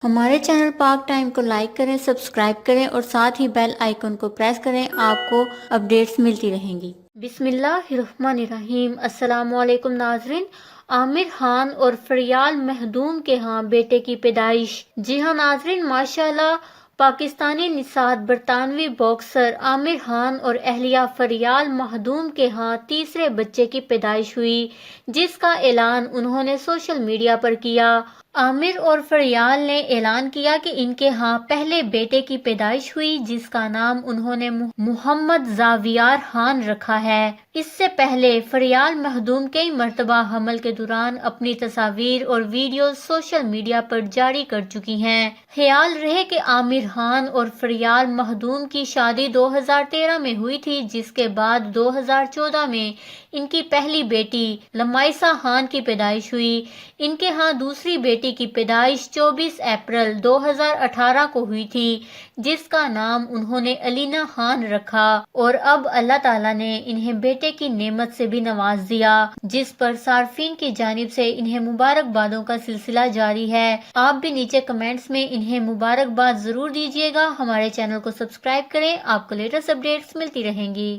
ہمارے چینل پاک ٹائم کو لائک کریں، سبسکرائب کریں اور ساتھ ہی بیل آئیکن کو پریس کریں، آپ کو اپڈیٹس ملتی رہیں گی۔ بسم اللہ الرحمن الرحیم۔ السلام علیکم ناظرین۔ عامر خان اور فریال مخدوم کے ہاں بیٹے کی پیدائش۔ جی ہاں ناظرین، ماشاءاللہ پاکستانی نژاد برطانوی باکسر عامر خان اور اہلیہ فریال مخدوم کے ہاں تیسرے بچے کی پیدائش ہوئی، جس کا اعلان انہوں نے سوشل میڈیا پر کیا۔ عامر اور فریال نے اعلان کیا کہ ان کے ہاں پہلے بیٹے کی پیدائش ہوئی، جس کا نام انہوں نے محمد زاویار خان رکھا ہے۔ اس سے پہلے فریال مخدوم کئی مرتبہ حمل کے دوران اپنی تصاویر اور ویڈیوز سوشل میڈیا پر جاری کر چکی ہیں۔ خیال رہے کہ عامر خان اور فریال مخدوم کی شادی 2013 میں ہوئی تھی، جس کے بعد 2014 میں ان کی پہلی بیٹی لمائسہ خان کی پیدائش ہوئی۔ ان کے ہاں دوسری بیٹی کی پیدائش 24 اپریل 2018 کو ہوئی تھی، جس کا نام انہوں نے الینا خان رکھا، اور اب اللہ تعالیٰ نے انہیں بیٹے کی نعمت سے بھی نواز دیا، جس پر صارفین کی جانب سے انہیں مبارکبادوں کا سلسلہ جاری ہے۔ آپ بھی نیچے کمنٹس میں انہیں مبارکباد ضرور دیجیے گا۔ ہمارے چینل کو سبسکرائب کریں، آپ کو لیٹسٹ اپڈیٹس ملتی رہیں گی۔